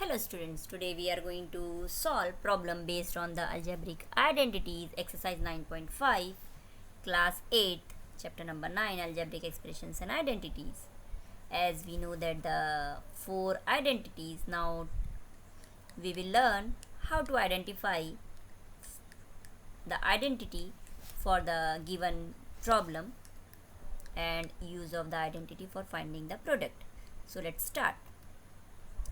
Hello students, today we are going to solve problem based on the algebraic identities exercise 9.5 class 8 chapter number 9 algebraic expressions and identities. As we know that the four identities, now we will learn how to identify the identity for the given problem and use of the identity for finding the product. So let's start.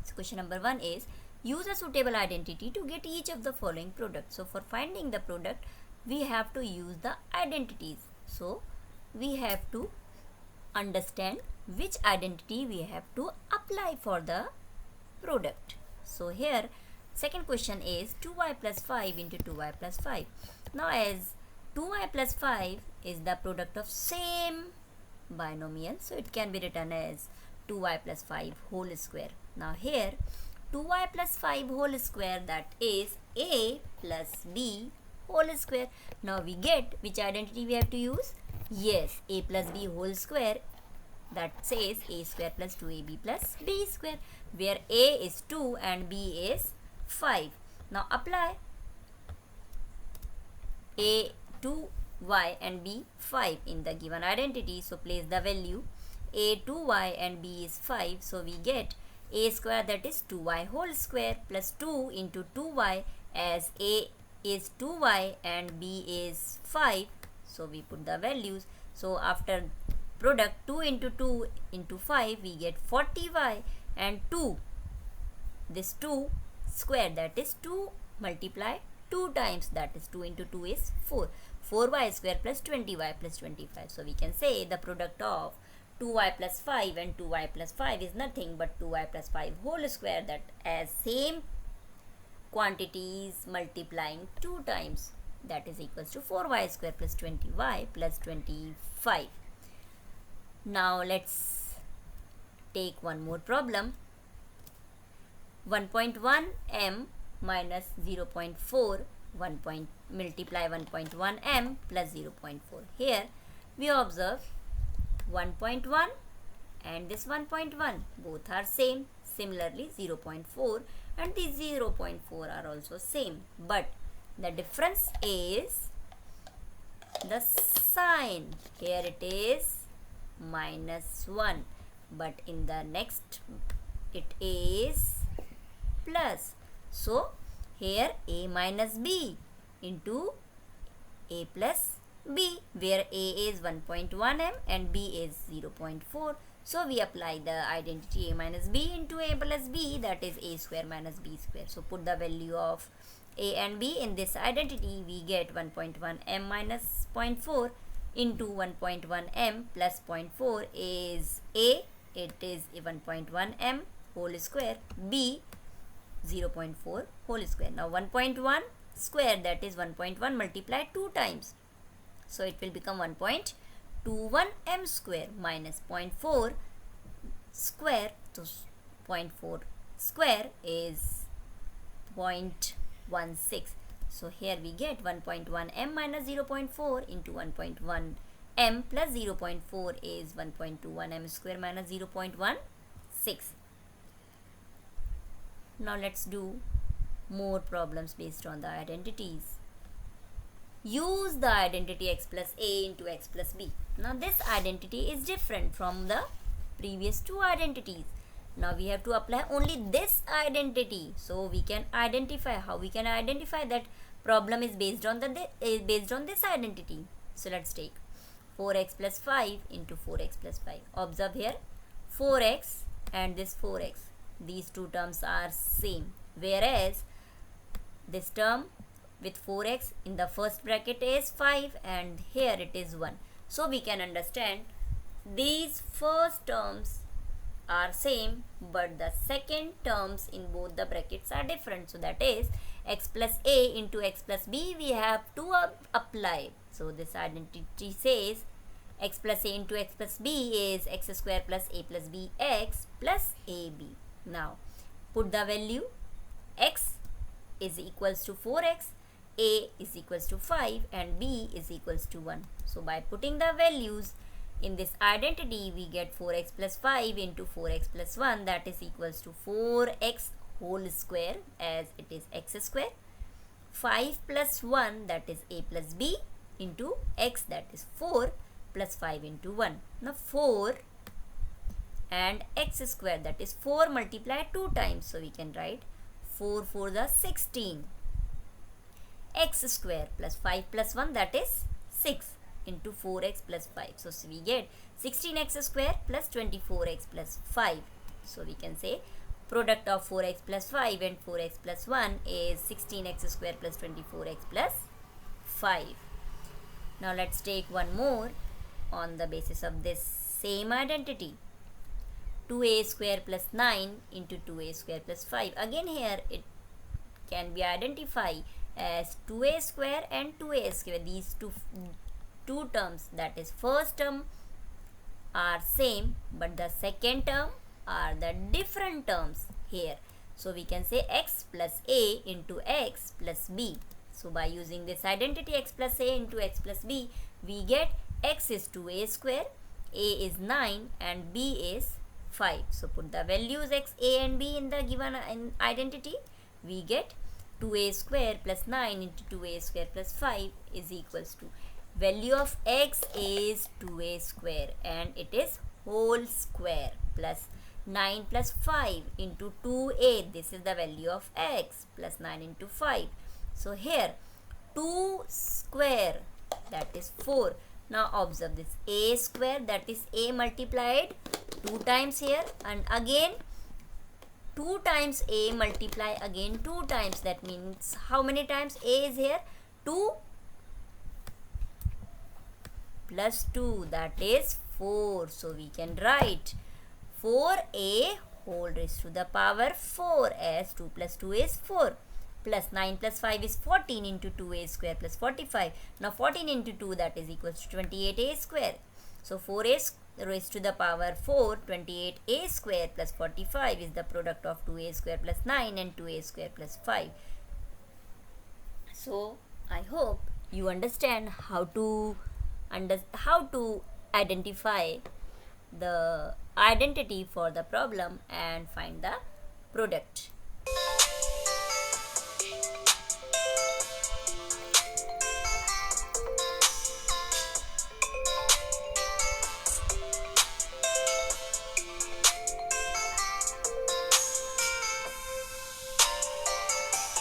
So question number 1 is use a suitable identity to get each of the following products. So for finding the product, we have to use the identities. So we have to understand which identity we have to apply for the product. So here second question is 2y plus 5 into 2y plus 5. Now as 2y plus 5 is the product of same binomial, so it can be written as 2y plus 5 whole square. Now here 2y plus 5 whole square, that is a plus b whole square. Now we get which identity we have to use? Yes, a plus b whole square, that says a square plus 2ab plus b square, where a is 2 and b is 5. Now apply a 2y and b 5 in the given identity. So place the value a 2y and b is 5. So we get a square, that is 2y whole square, plus 2 into 2y, as a is 2y and b is 5. So we put the values. So after product 2 into 2 into 5, we get 40y and 2. This 2 square, that is 2 multiply 2 times, that is 2 into 2 is 4. 4y square plus 20y plus 25. So we can say the product of 2y plus 5 and 2y plus 5 is nothing but 2y plus 5 whole square, that as same quantities multiplying 2 times, that is equals to 4y square plus 20y plus 25. Now let's take one more problem. 1.1 m minus 0.4 multiply 1.1 m plus 0.4. Here we observe 1.1 and this 1.1 both are same. Similarly 0.4 and these 0.4 are also same, but the difference is the sign. Here it is minus 1, but in the next it is plus. So here a minus b into a plus b, where a is 1.1 m and b is 0.4. So we apply the identity a minus b into a plus b, that is a square minus b square. So put the value of a and b in this identity. We get 1.1 m minus 0.4 into 1.1 m plus 0.4 is a, it is 1.1 m whole square, b 0.4 whole square. Now 1.1 square, that is 1.1 multiply 2 times. So it will become 1.21 m square minus 0.4 square. So 0.4 square is 0.16. So here we get 1.1 m minus 0.4 into 1.1 m plus 0.4 is 1.21 m square minus 0.16. Now let's do more problems based on the identities. Use the identity x plus a into x plus b. Now this identity is different from the previous two identities. Now we have to apply only this identity, so we can identify. How we can identify that problem is based on this identity? So let's take 4x plus 5 into 4x plus 5. Observe here 4x and this 4x. These two terms are same, whereas this term with 4x in the first bracket is 5 and here it is 1. So we can understand these first terms are same, but the second terms in both the brackets are different. So that is x plus a into x plus b we have to apply. So this identity says x plus a into x plus b is x square plus a plus b x plus ab. Now put the value x is equals to 4x, a is equals to 5 and b is equals to 1. So by putting the values in this identity, we get 4x plus 5 into 4x plus 1, that is equals to 4x whole square as it is x square. 5 plus 1 that is a plus b into x that is 4 plus 5 into 1. Now 4 and x square that is 4 multiplied 2 times. So we can write 4 for the 16 x square plus 5 plus 1 that is 6 into 4x plus 5. So we get 16x square plus 24x plus 5. So we can say product of 4x plus 5 and 4x plus 1 is 16x square plus 24x plus 5. Now let's take one more on the basis of this same identity. 2a square plus 9 into 2a square plus 5. Again here it can be identified as 2a square and 2a square. These two terms, that is first term are same but the second term are the different terms here. So we can say x plus a into x plus b. So by using this identity x plus a into x plus b, we get x is 2a square, a is 9 and b is 5. So put the values x, a and b in the given identity. We get 2a square plus 9 into 2a square plus 5 is equals to value of x is 2a square and it is whole square plus 9 plus 5 into 2a. This is the value of x plus 9 into 5. So here 2 square that is 4. Now observe this a square that is a multiplied 2 times here and again 2 times a multiply again 2 times. That means how many times a is here? 2 plus 2 that is 4. So we can write 4a whole raised to the power 4 as 2 plus 2 is 4 plus 9 plus 5 is 14 into 2a square plus 45. Now 14 into 2 that is equals to 28a square. So 4a raised to the power 4, 28a square plus 45 is the product of 2a square plus 9 and 2a square plus 5. So I hope you understand how to identify the identity for the problem and find the product.